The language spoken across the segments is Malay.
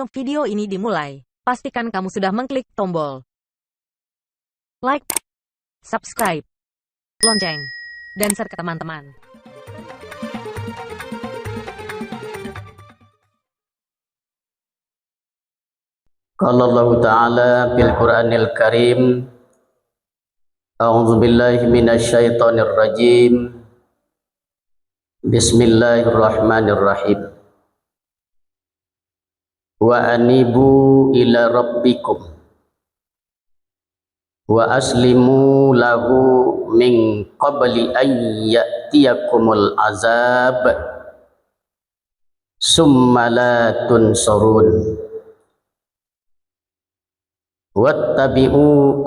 Sebelum video ini dimulai, pastikan kamu sudah mengklik tombol like, subscribe, lonceng, dan share ke teman-teman. Qala Allah Ta'ala fil Qur'anil Karim, A'udzu billahi minasy syaithanir rajim. Bismillahirrahmanirrahim. Wa anibu ila rabbikum wa aslimu lahu min qabli an ya'tiyakumul azab summa la tunsarun wattabi'u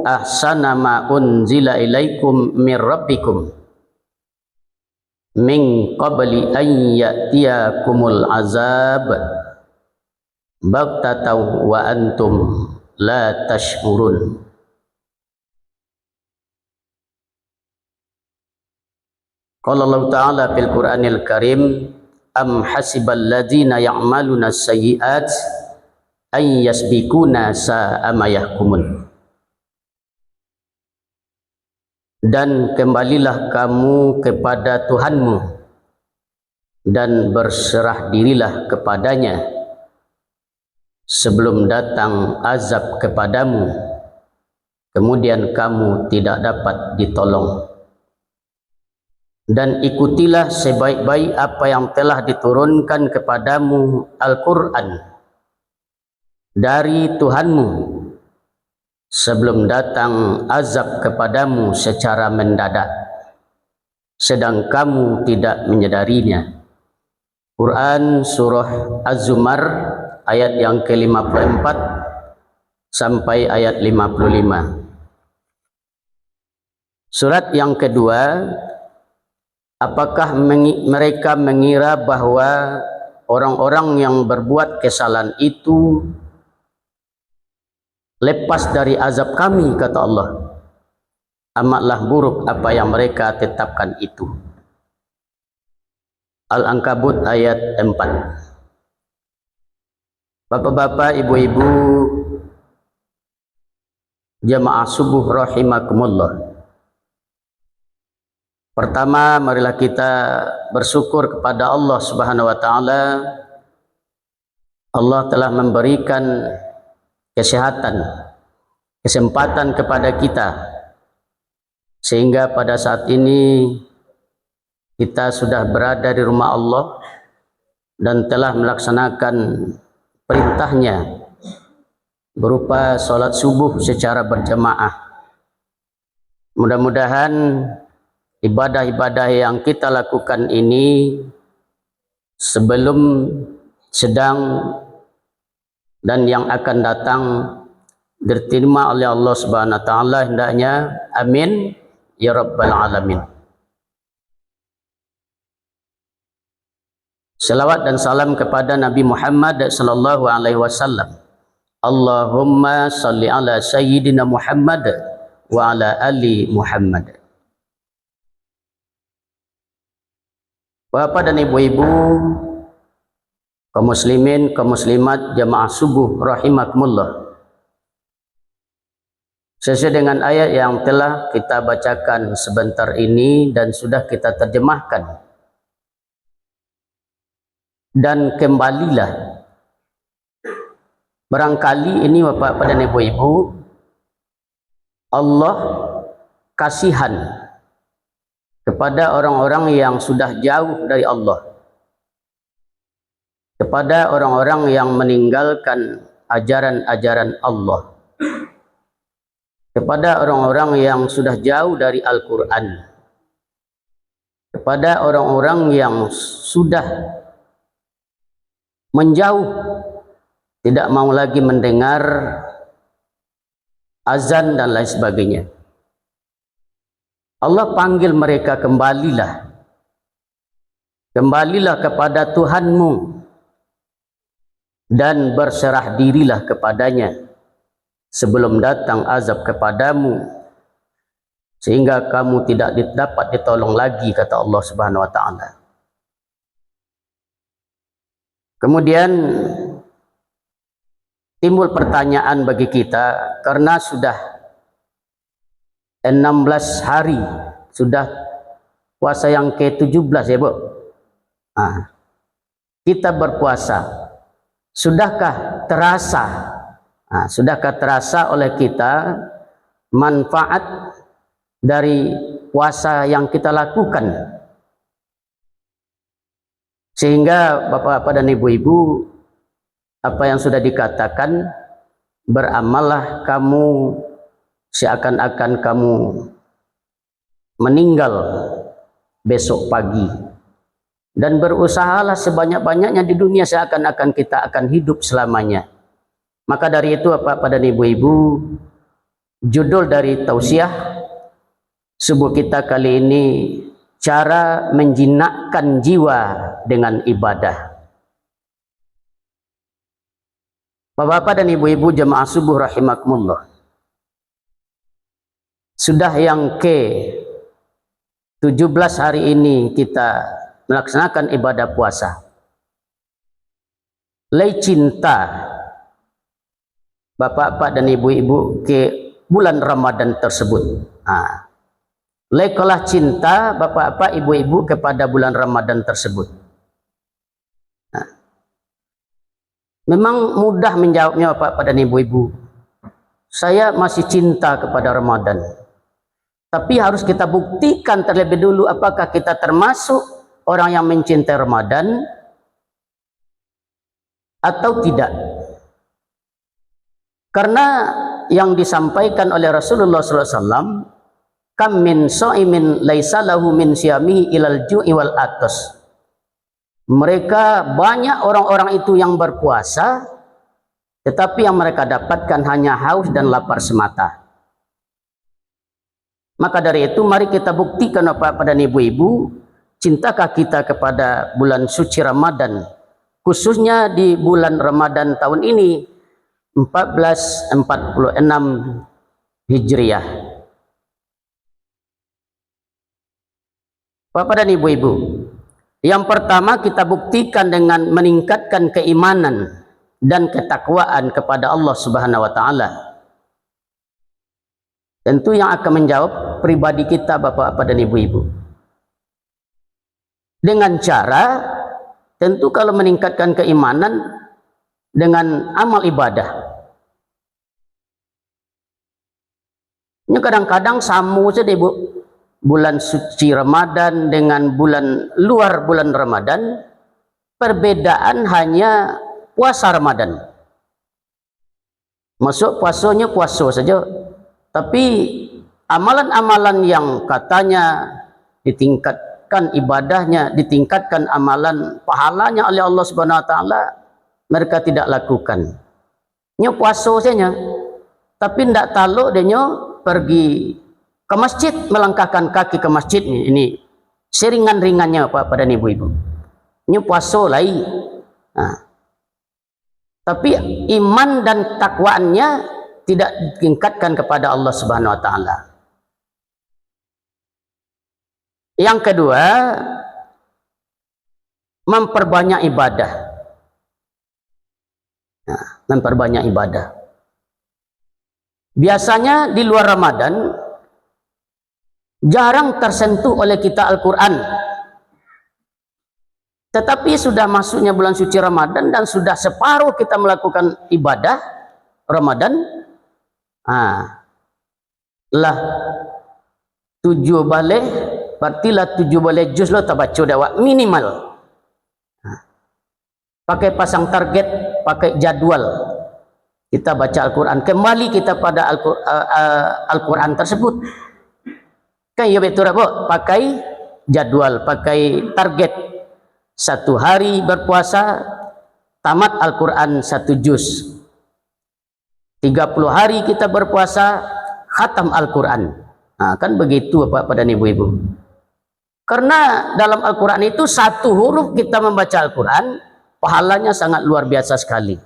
ahsana ma unzila ilaikum min rabbikum min qabli an ya'tiyakumul azab baghtatan wa antum la tash'urun. Qala Allah Ta'ala fil Qur'anil Karim, am hasibal ladzina ya'maluna sayyi'at ay yasbikuna sa'a ma yahkumun. Dan kembalilah kamu kepada Tuhanmu dan berserah dirilah kepadanya sebelum datang azab kepadamu, kemudian kamu tidak dapat ditolong. Dan ikutilah sebaik-baik apa yang telah diturunkan kepadamu Al-Quran dari Tuhanmu sebelum datang azab kepadamu secara mendadak, sedang kamu tidak menyadarinya. Quran Surah Az-Zumar ayat yang ke-54 sampai ayat 55. Surat yang kedua, apakah mereka mengira bahwa orang-orang yang berbuat kesalahan itu lepas dari azab kami, kata Allah. Amatlah buruk apa yang mereka tetapkan itu. Al-Ankabut ayat 4. Bapak-bapak, ibu-ibu, jamaah subuh rahimakumullah. Pertama, marilah kita bersyukur kepada Allah Subhanahu wa Ta'ala. Allah telah memberikan kesehatan, kesempatan kepada kita, sehingga pada saat ini kita sudah berada di rumah Allah dan telah melaksanakan perintahnya berupa sholat subuh secara berjamaah. Mudah-mudahan ibadah-ibadah yang kita lakukan ini sebelum, sedang, dan yang akan datang diterima oleh Allah Subhanahu wa Ta'ala, hendaknya amin ya rabbal alamin. Salawat dan salam kepada Nabi Muhammad sallallahu alaihi wasallam. Allahumma salli ala sayyidina Muhammad wa ala ali Muhammad. Bapak dan ibu-ibu, kaum muslimin, kaum muslimat, jamaah subuh rahimakumullah. Sesuai dengan ayat yang telah kita bacakan sebentar ini dan sudah kita terjemahkan. Dan kembalilah. Barangkali ini Bapak dan ibu-ibu, Allah kasihan kepada orang-orang yang sudah jauh dari Allah, kepada orang-orang yang meninggalkan ajaran-ajaran Allah, kepada orang-orang yang sudah jauh dari Al-Quran, kepada orang-orang yang sudah menjauh, tidak mau lagi mendengar azan dan lain sebagainya. Allah panggil mereka, kembalilah, kembalilah kepada Tuhanmu dan berserah dirilah kepadanya sebelum datang azab kepadamu, sehingga kamu tidak dapat ditolong lagi, kata Allah Subhanahu wa taala. Kemudian timbul pertanyaan bagi kita, karena sudah 16 hari, sudah puasa yang ke-17 ya Bu. Kita berpuasa, sudahkah terasa oleh kita manfaat dari puasa yang kita lakukan? Sehingga Bapak-bapak dan Ibu-ibu, apa yang sudah dikatakan, beramallah kamu seakan-akan kamu meninggal besok pagi, dan berusahalah sebanyak-banyaknya di dunia seakan-akan kita akan hidup selamanya. Maka dari itu Bapak-bapak dan Ibu-ibu, judul dari tausiah subuh kita kali ini, cara menjinakkan jiwa dengan ibadah. Bapak-bapak dan ibu-ibu jemaah subuh rahimakumullah, sudah yang ke-17 hari ini kita melaksanakan ibadah puasa. Lei cinta Bapak-bapak dan ibu-ibu ke bulan Ramadan tersebut. Lekolah cinta Bapak-bapak ibu-ibu kepada bulan Ramadan tersebut. Memang mudah menjawabnya Bapak-bapak dan ibu-ibu. Saya masih cinta kepada Ramadan. Tapi harus kita buktikan terlebih dulu apakah kita termasuk orang yang mencintai Ramadan atau tidak. Karena yang disampaikan oleh Rasulullah SAW, kam min sha'imin laisa lahu min siyamihi ilal ju'i wal atas. Mereka banyak orang-orang itu yang berpuasa, tetapi yang mereka dapatkan hanya haus dan lapar semata. Maka dari itu mari kita buktikan Bapak dan Ibu-ibu, cintakah kita kepada bulan suci Ramadan, khususnya di bulan Ramadan tahun ini 1446 Hijriah. Bapak dan Ibu-ibu, yang pertama kita buktikan dengan meningkatkan keimanan dan ketakwaan kepada Allah Subhanahu wa taala. Tentu yang akan menjawab pribadi kita Bapak-bapak dan Ibu-ibu. Dengan cara, tentu kalau meningkatkan keimanan dengan amal ibadah. Ini kadang-kadang samu saja Bu. Bulan suci Ramadan dengan luar bulan Ramadan, perbedaan hanya puasa Ramadan. Masuk puasanya puasa saja, tapi amalan-amalan yang katanya ditingkatkan ibadahnya, ditingkatkan amalan pahalanya oleh Allah Subhanahu wa taala, mereka tidak lakukan. Nya puasa saja, tapi ndak taluk dia pergi ke masjid, melangkahkan kaki ke masjid. Ini seringan-ringannya Pak pada ibu-ibu. Ini puasa lagi. Tapi iman dan takwaannya tidak ditingkatkan kepada Allah Subhanahu wa taala. Yang kedua, memperbanyak ibadah. Memperbanyak ibadah. Biasanya di luar Ramadan jarang tersentuh oleh kita Al-Quran, tetapi sudah masuknya bulan suci Ramadan dan sudah separuh kita melakukan ibadah Ramadan, lah 7 balik, berarti lah 7 balik juz lo tabacu dawa minimal. Pakai pasang target, pakai jadwal, kita baca Al-Quran, kembali kita pada Al-Quran tersebut. Kan ya betul Bu, pakai jadwal, pakai target. 1 hari berpuasa, tamat Al-Quran 1 juz. 30 hari kita berpuasa, khatam Al-Quran. Kan begitu Bapak dan Ibu-ibu. Karena dalam Al-Quran itu 1 huruf kita membaca Al-Quran, pahalanya sangat luar biasa sekali.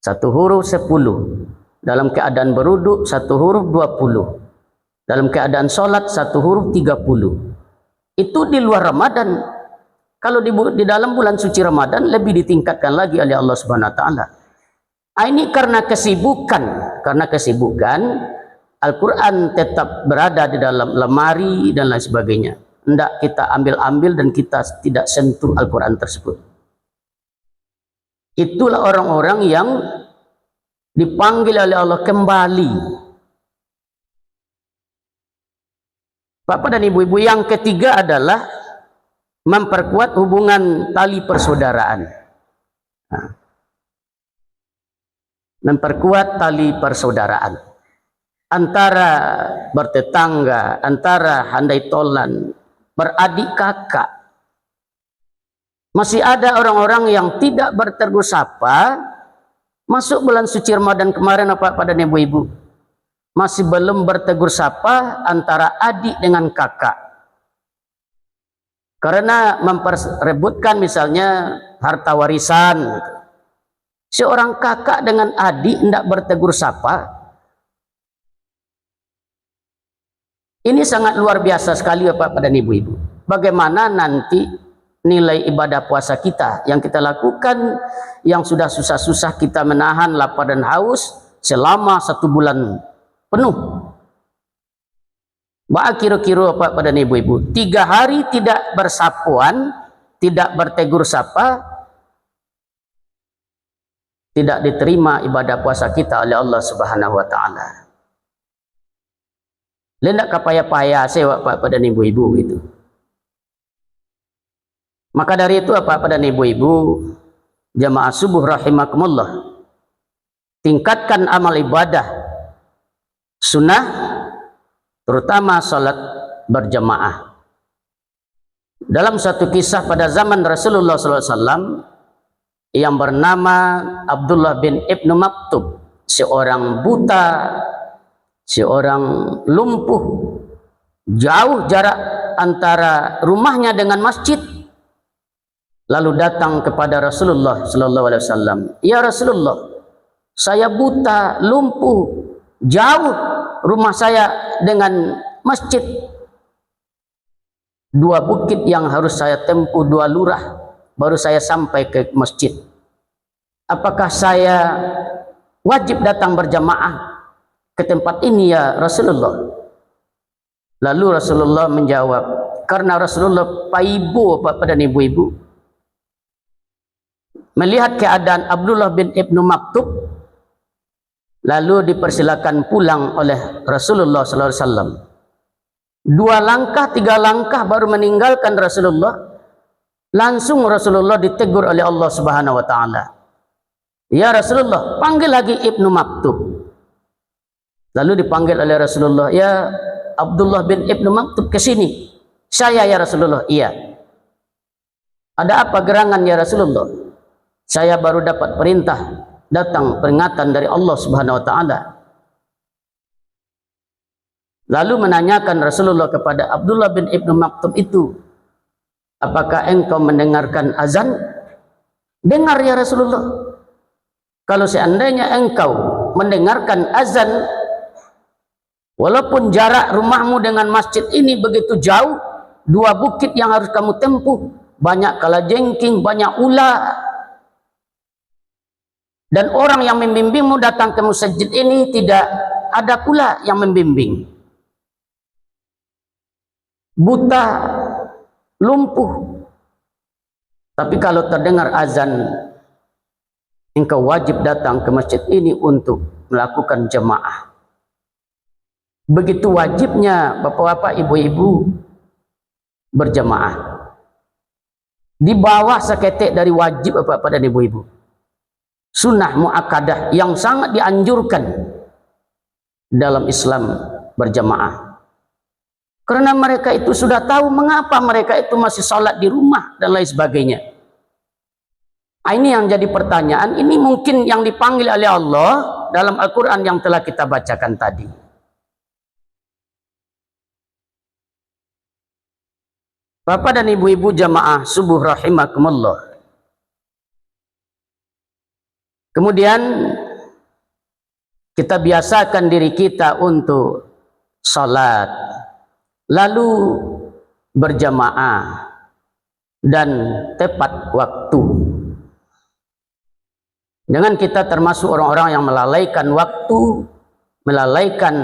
1 huruf 10. Dalam keadaan beruduk 1 huruf 20. dalam keadaan sholat 1 huruf 30. Itu di luar Ramadan. Kalau di dalam bulan suci Ramadan lebih ditingkatkan lagi oleh Allah Subhanahu wa taala. Ini karena kesibukan Al-Quran tetap berada di dalam lemari dan lain sebagainya. Hendak kita ambil dan kita tidak sentuh Al-Quran tersebut. Itulah orang-orang yang dipanggil oleh Allah kembali. Bapak dan ibu-ibu, yang ketiga adalah memperkuat hubungan tali persaudaraan. Memperkuat tali persaudaraan antara bertetangga, antara handai tolan, beradik kakak. Masih ada orang-orang yang tidak bertegur sapa. Masuk bulan suci Ramadan kemarin Bapak dan ibu-ibu, masih belum bertegur sapa antara adik dengan kakak, karena memperebutkan misalnya harta warisan. Seorang kakak dengan adik tidak bertegur sapa, ini sangat luar biasa sekali Bapak dan ibu-ibu. Bagaimana nanti nilai ibadah puasa kita yang kita lakukan, yang sudah susah-susah kita menahan lapar dan haus selama 1 bulan penuh. Kira-kira Bapak dan ibu-ibu, 3 hari tidak bersapuan, tidak bertegur sapa, tidak diterima ibadah puasa kita oleh Allah Subhanahu wa taala. Lendak kapaya-paya saya Bapak dan ibu-ibu itu. Maka dari itu Bapak dan ibu-ibu jamaah subuh rahimakumullah, tingkatkan amal ibadah sunnah, terutama salat berjamaah. Dalam satu kisah pada zaman Rasulullah SAW yang bernama Abdullah bin Ibnu Maktub, seorang buta, seorang lumpuh, jauh jarak antara rumahnya dengan masjid, lalu datang kepada Rasulullah SAW. Ya Rasulullah, saya buta, lumpuh, jauh rumah saya dengan masjid, 2 bukit yang harus saya tempuh, 2 lurah baru saya sampai ke masjid. Apakah saya wajib datang berjamaah ke tempat ini ya Rasulullah? Lalu Rasulullah menjawab, karena Rasulullah paibu Bapak dan ibu-ibu, melihat keadaan Abdullah bin Ibnu Maktub, lalu dipersilakan pulang oleh Rasulullah SAW. 2 langkah, 3 langkah baru meninggalkan Rasulullah, langsung Rasulullah ditegur oleh Allah Subhanahu wa taala. Ya Rasulullah, panggil lagi Ibnu Maktub. Lalu dipanggil oleh Rasulullah, ya Abdullah bin Ibnu Maktub, ke sini. Saya ya Rasulullah. Iya. Ada apa gerangan ya Rasulullah? Saya baru dapat perintah, datang peringatan dari Allah Subhanahu wa taala. Lalu menanyakan Rasulullah kepada Abdullah bin Ibnu Maktub itu, apakah engkau mendengarkan azan? Dengar ya Rasulullah. Kalau seandainya engkau mendengarkan azan, walaupun jarak rumahmu dengan masjid ini begitu jauh, 2 bukit yang harus kamu tempuh, banyak kalajengking, banyak ular, dan orang yang membimbingmu datang ke masjid ini tidak ada pula yang membimbing. Buta, lumpuh. Tapi kalau terdengar azan, engkau wajib datang ke masjid ini untuk melakukan jemaah. Begitu wajibnya bapak-bapak, ibu-ibu berjemaah. Di bawah seketik dari wajib bapak-bapak dan ibu-ibu, sunnah muakkadah yang sangat dianjurkan dalam Islam berjamaah. Karena mereka itu sudah tahu mengapa mereka itu masih sholat di rumah dan lain sebagainya. Ini yang jadi pertanyaan. Ini mungkin yang dipanggil oleh Allah dalam Al-Quran yang telah kita bacakan tadi. Bapak dan ibu-ibu jamaah subuh rahimakumullah. Kemudian kita biasakan diri kita untuk salat, lalu berjamaah dan tepat waktu. Jangan kita termasuk orang-orang yang melalaikan waktu, melalaikan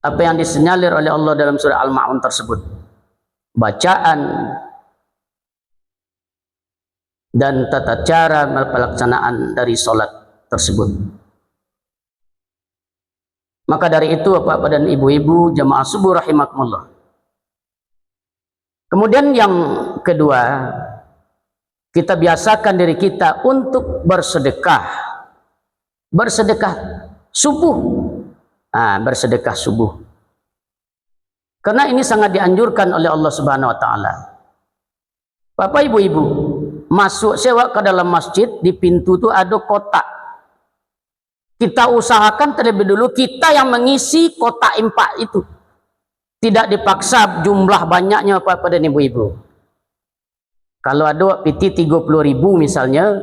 apa yang disinyalir oleh Allah dalam surah Al-Ma'un tersebut. Bacaan dan tata cara pelaksanaan dari sholat tersebut. Maka dari itu Bapak dan Ibu-ibu jamaah subuh rahimakumullah. Kemudian yang kedua, kita biasakan diri kita untuk bersedekah. Bersedekah subuh. Bersedekah subuh. Karena ini sangat dianjurkan oleh Allah Subhanahu wa taala. Bapak Ibu-ibu, masuk sewa ke dalam masjid, di pintu itu ada kotak. Kita usahakan terlebih dulu kita yang mengisi kotak infak itu. Tidak dipaksa jumlah banyaknya Bapak dan Ibu-ibu. Kalau ada piti 30.000 misalnya,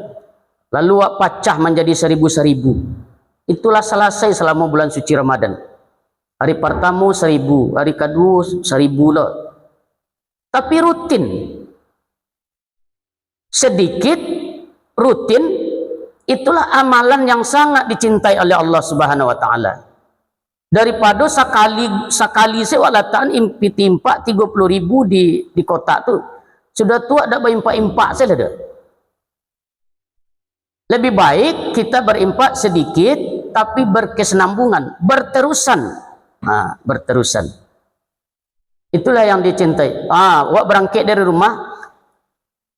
lalu pecah menjadi 1.000, itulah selesai selama bulan suci Ramadan. Hari pertama 1.000, hari kedua 1.000 lah. Tapi rutin. Sedikit, rutin, itulah amalan yang sangat dicintai oleh Allah Subhanahu wa taala. Daripada sekali sewalatan piti impak 30.000 di kotak tu. Sudah tua dah berimpak-impak saja dah. Lebih baik kita berimpak sedikit tapi berkesinambungan, berterusan. Berterusan. Itulah yang dicintai. Wak berangkat dari rumah,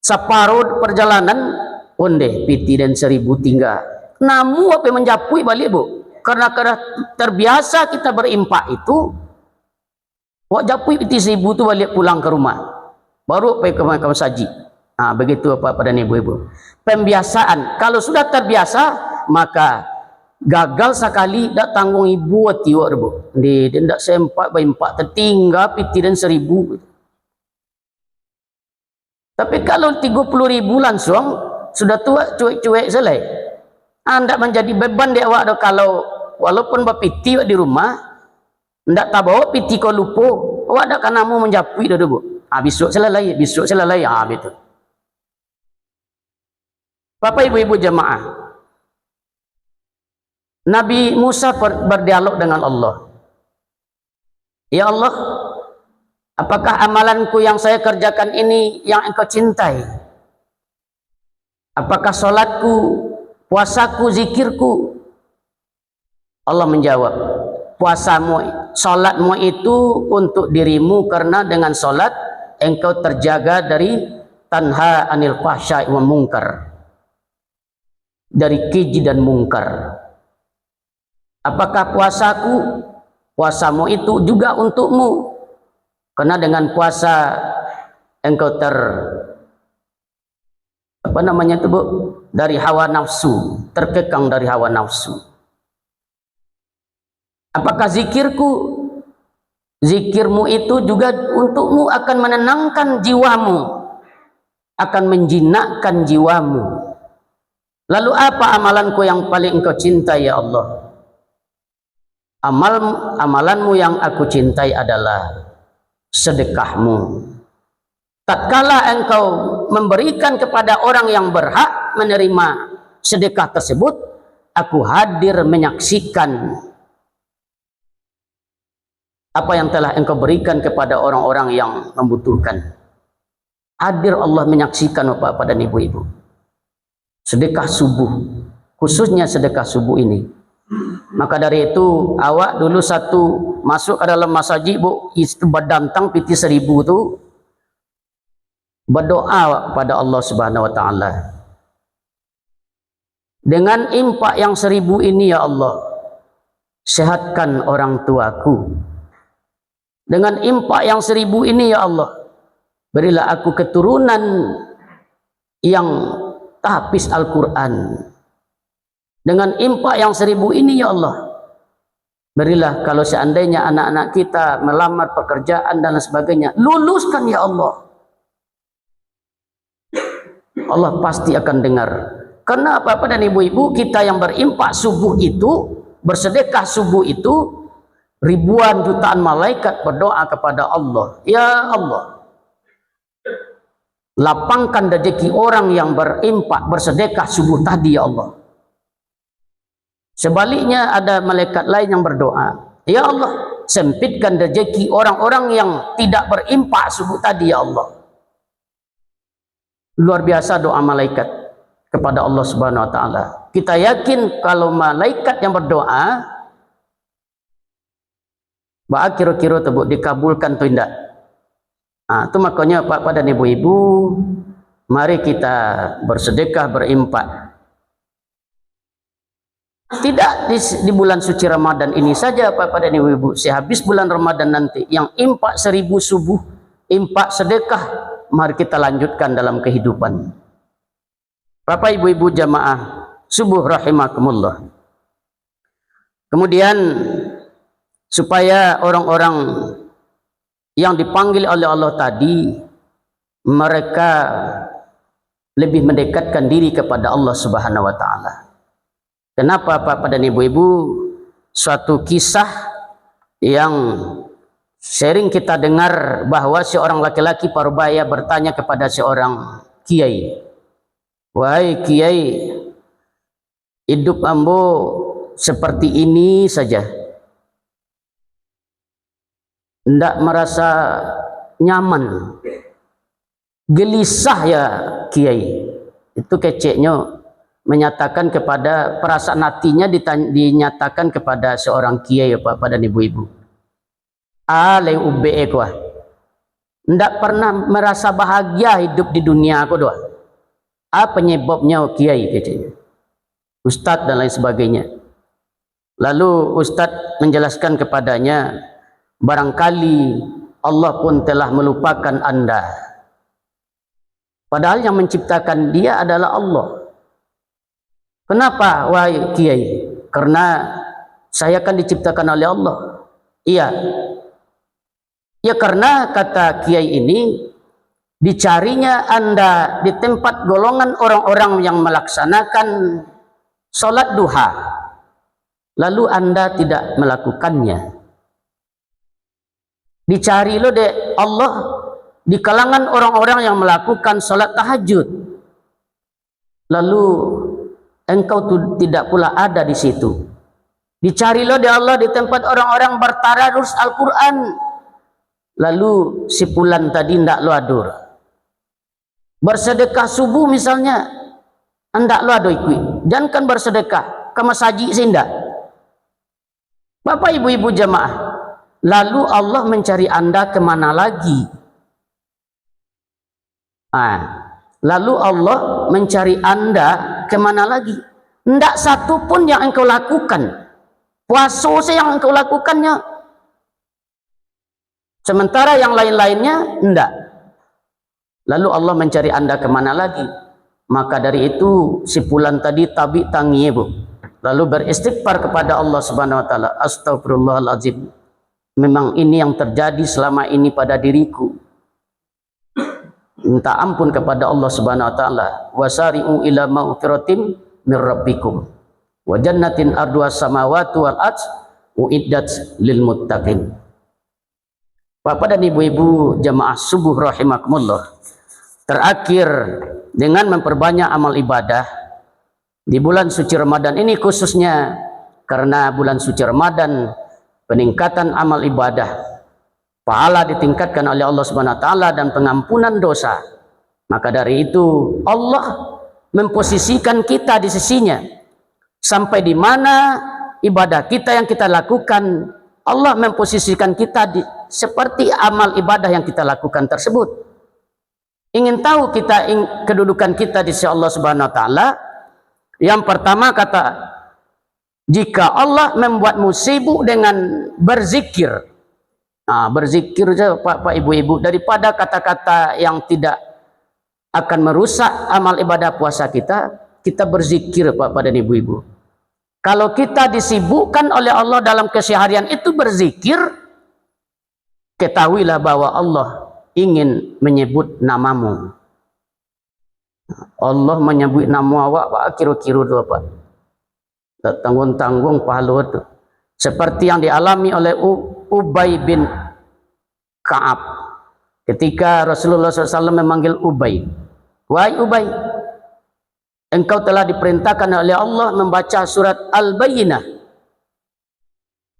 separuh perjalanan onde piti dan 1.000 tinggal. Namu apa menjapui balik bu? Karena terbiasa kita berimpak itu, wak japui piti 1.000 tu balik pulang ke rumah. Baru pergi ke makam saji. Begitu Bapak dan Ibu-ibu. Pembiasaan. Kalau sudah terbiasa, maka gagal sekali dak tanggung ibu tiwak bu. Dia ndak sempat berimpak tertinggal piti dan 1.000. Tapi kalau 30.000 langsung sudah tua cuek-cuek selai. Anda menjadi beban dia awak kalau walaupun bapiti di rumah ndak tak bawa piti kau lupa, awak dak kanamu menjapui dah bu. Besok selesai, betul. Bapak Ibu-ibu jemaah. Nabi Musa berdialog dengan Allah. Ya Allah, apakah amalanku yang saya kerjakan ini yang engkau cintai? Apakah solatku, puasaku, zikirku? Allah menjawab, puasamu, solatmu itu untuk dirimu karena dengan solat engkau terjaga dari tanha anil fahsya'i wa munkar, dari keji dan mungkar. Apakah puasamu itu juga untukmu karena dengan puasa engkau dari hawa nafsu, terkekang dari hawa nafsu. Apakah zikirmu itu juga untukmu, akan menenangkan jiwamu, akan menjinakkan jiwamu. Lalu apa amalanku yang paling engkau cintai ya Allah? Amalanmu yang aku cintai adalah sedekahmu. Tatkala engkau memberikan kepada orang yang berhak menerima sedekah tersebut, aku hadir menyaksikan apa yang telah engkau berikan kepada orang-orang yang membutuhkan. Hadir Allah menyaksikan Bapak dan Ibu-ibu. Sedekah subuh, khususnya sedekah subuh ini. Maka dari itu awak dulu masuk ke dalam masjid bu, itu berdantang piti 1.000 tu, berdoa kepada Allah Subhanahu wa taala. Dengan impak yang 1.000 ini ya Allah, sehatkan orang tuaku. Dengan impak yang 1.000 ini ya Allah, berilah aku keturunan yang tahfiz Al-Quran. Dengan impak yang 1.000 ini ya Allah, berilah kalau seandainya anak-anak kita melamar pekerjaan dan sebagainya, luluskan ya Allah. Allah pasti akan dengar. Karena Bapak dan Ibu-ibu kita yang berimpak subuh itu bersedekah subuh itu ribuan jutaan malaikat berdoa kepada Allah, ya Allah, lapangkan rezeki orang yang berimpak bersedekah subuh tadi ya Allah. Sebaliknya ada malaikat lain yang berdoa, ya Allah, sempitkan rezeki orang-orang yang tidak berimpak subuh tadi ya Allah. Luar biasa doa malaikat kepada Allah Subhanahu wa taala. Kita yakin kalau malaikat yang berdoa, bah kira-kira tebuk dikabulkan atau tidak. Itu makanya Pak dan Ibu-ibu, mari kita bersedekah berimpak. Tidak di bulan suci Ramadan ini saja Pak dan Ibu-ibu, sehabis bulan Ramadan nanti yang impak 1000 subuh, impak sedekah, mari kita lanjutkan dalam kehidupan. Bapak Ibu-ibu jamaah subuh rahimakumullah. Kemudian supaya orang-orang yang dipanggil oleh Allah tadi, mereka lebih mendekatkan diri kepada Allah Subhanahu wa taala. Kenapa Bapak dan Ibu-ibu? Suatu kisah yang sering kita dengar bahwa seorang laki-laki parubaya bertanya kepada seorang kiai, "Wahai kiai, hidup ambo seperti ini saja, tidak merasa nyaman, gelisah ya kiai." Itu keceknya menyatakan kepada perasaan hatinya, dinyatakan kepada seorang kiai ya Bapak dan Ibu-ibu. Tidak pernah merasa bahagia hidup di dunia aku doa. Apa penyebabnya kiai keceknya? Ustadz dan lain sebagainya. Lalu Ustadz menjelaskan kepadanya, barangkali Allah pun telah melupakan Anda. Padahal yang menciptakan dia adalah Allah. Kenapa wahai kiai? Karena saya kan diciptakan oleh Allah. Iya. Ya karena kata kiai ini, dicarinya Anda di tempat golongan orang-orang yang melaksanakan sholat duha, lalu Anda tidak melakukannya. Dicari lo deh Allah di kalangan orang-orang yang melakukan sholat tahajud, lalu engkau tidak pula ada di situ. Dicari lo deh Allah di tempat orang-orang bertadarus Al-Quran, lalu si pulan tadi ndak lo adur. Bersedekah subuh misalnya, ndak lo adur ikut. Jangan kan bersedekah ke masjid sindak. Bapak Ibu-ibu jamaah, lalu Allah mencari Anda kemana lagi? Lalu Allah mencari Anda kemana lagi? Tidak satu pun yang engkau lakukan. Puasa yang engkau lakukannya. Sementara yang lain-lainnya tidak. Lalu Allah mencari Anda kemana lagi? Maka dari itu si pulan tadi tabi tangi bu. Lalu beristighfar kepada Allah Subhanahu wa taala. Astagfirullahaladzim. Memang ini yang terjadi selama ini pada diriku. Minta ampun kepada Allah Subhanahu wa taala. Wasari'u ila maghfiratin mir rabbikum wa jannatin arduha samawati wal ardh uiddat lil muttaqin. Bapak dan Ibu-ibu jamaah subuh rahimakumullah. Terakhir, dengan memperbanyak amal ibadah di bulan suci Ramadan ini, khususnya karena bulan suci Ramadan peningkatan amal ibadah, pahala ditingkatkan oleh Allah Subhanahu wa taala dan pengampunan dosa. Maka dari itu Allah memposisikan kita di sisinya, sampai di mana ibadah kita yang kita lakukan, Allah memposisikan kita seperti amal ibadah yang kita lakukan tersebut. Ingin tahu kita kedudukan kita di sisi Allah Subhanahu wa taala? Yang pertama kata, jika Allah membuatmu sibuk dengan berzikir, berzikir saja Pak Ibu-ibu, daripada kata-kata yang tidak akan merusak amal ibadah puasa kita, kita berzikir Pak dan Ibu-ibu. Kalau kita disibukkan oleh Allah dalam keseharian itu berzikir, ketahuilah bahwa Allah ingin menyebut namamu. Allah menyebut nama awak kira-kira tu apa? tak tanggung-tanggung pahala itu. Seperti yang dialami oleh Ubay bin Ka'ab. Ketika Rasulullah SAW memanggil Ubay. Wahai Ubay, engkau telah diperintahkan oleh Allah membaca surat Al-Bayyinah.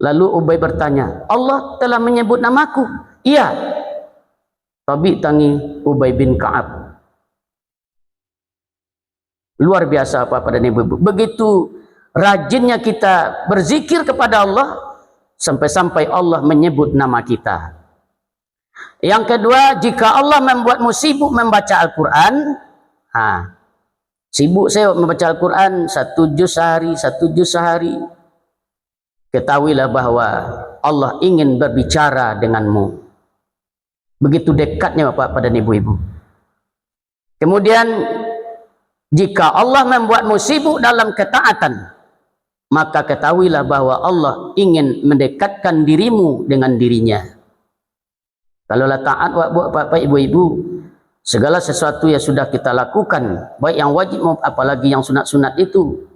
Lalu Ubay bertanya, Allah telah menyebut namaku? Iya. Tapi tangi Ubay bin Ka'ab. Luar biasa apa pada ibu-ibu. Begitu rajinnya kita berzikir kepada Allah sampai-sampai Allah menyebut nama kita. Yang kedua, jika Allah membuatmu sibuk membaca Al-Quran, sibuk saya membaca Al-Quran 1 juz sehari, ketahuilah bahwa Allah ingin berbicara denganmu. Begitu dekatnya Bapak pada ibu-ibu. Kemudian jika Allah membuatmu sibuk dalam ketaatan, maka ketahuilah bahwa Allah ingin mendekatkan dirimu dengan dirinya. Kalaulah taat Bapak ibu-ibu, segala sesuatu yang sudah kita lakukan, baik yang wajib apalagi yang sunat-sunat itu,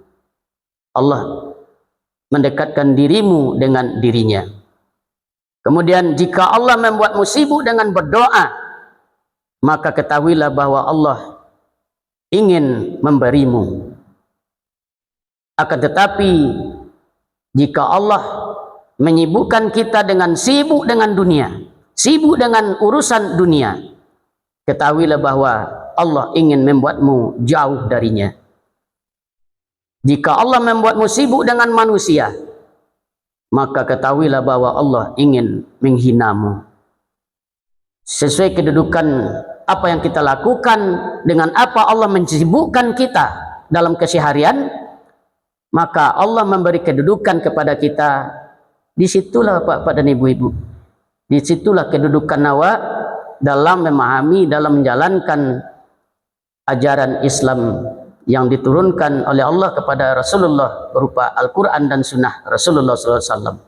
Allah mendekatkan dirimu dengan dirinya. Kemudian jika Allah membuatmu sibuk dengan berdoa, maka ketahuilah bahwa Allah ingin memberimu. Akan tetapi jika Allah menyibukkan kita dengan sibuk dengan dunia, sibuk dengan urusan dunia, ketahuilah bahwa Allah ingin membuatmu jauh darinya. Jika Allah membuatmu sibuk dengan manusia, maka ketahuilah bahwa Allah ingin menghinamu. Sesuai kedudukan apa yang kita lakukan, dengan apa Allah mensibukkan kita dalam keseharian, maka Allah memberi kedudukan kepada kita. Disitulah Bapak dan Ibu-ibu, disitulah kedudukan awak dalam memahami, dalam menjalankan ajaran Islam yang diturunkan oleh Allah kepada Rasulullah berupa Al-Quran dan Sunnah Rasulullah SAW.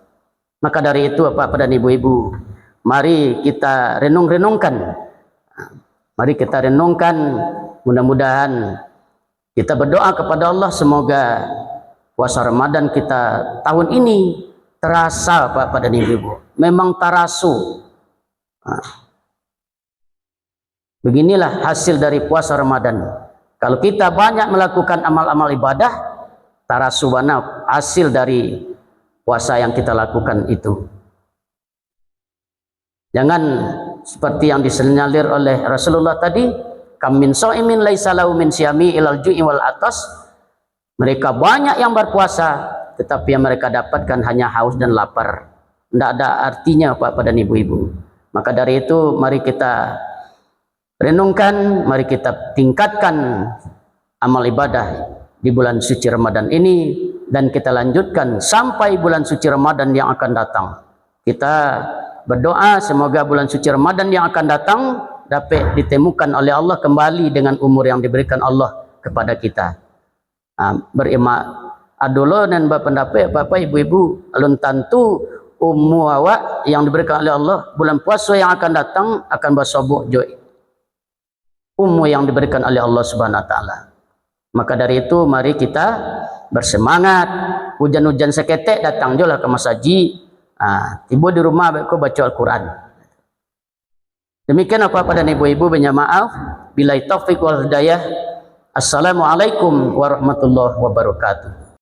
Maka dari itu Bapak dan Ibu-ibu, mari kita renung-renungkan. Mari kita renungkan, mudah-mudahan kita berdoa kepada Allah semoga puasa Ramadan kita tahun ini terasa Bapak dan Ibu. Memang tarasu. Beginilah hasil dari puasa Ramadan. Kalau kita banyak melakukan amal-amal ibadah, tarasu mana hasil dari puasa yang kita lakukan itu. Jangan seperti yang disenyalir oleh Rasulullah tadi, kam min shaimin laisa lahu min siyami ilal ju'i wal atas. Mereka banyak yang berpuasa, tetapi yang mereka dapatkan hanya haus dan lapar. Tidak ada artinya Bapak dan Ibu-ibu. Maka dari itu mari kita renungkan, mari kita tingkatkan amal ibadah di bulan suci Ramadan ini, dan kita lanjutkan sampai bulan suci Ramadan yang akan datang. Kita berdoa semoga bulan suci Ramadan yang akan datang dapat ditemukan oleh Allah kembali dengan umur yang diberikan Allah kepada kita. Berimak adulo dan berpendapat Bapak Ibu-ibu, alun tentu umur awak yang diberikan oleh Allah bulan puasa yang akan datang akan bersobok joy umur yang diberikan oleh Allah Subhanahu wa taala. Maka dari itu mari kita bersemangat. Hujan-hujan seketek datang jolah ke masjid. Tiba di rumah aku baca Al-Quran. Demikian apa pada ibu-ibu, banyak maaf. Billahi taufiq wal hidayah. Assalamualaikum warahmatullahi wabarakatuh.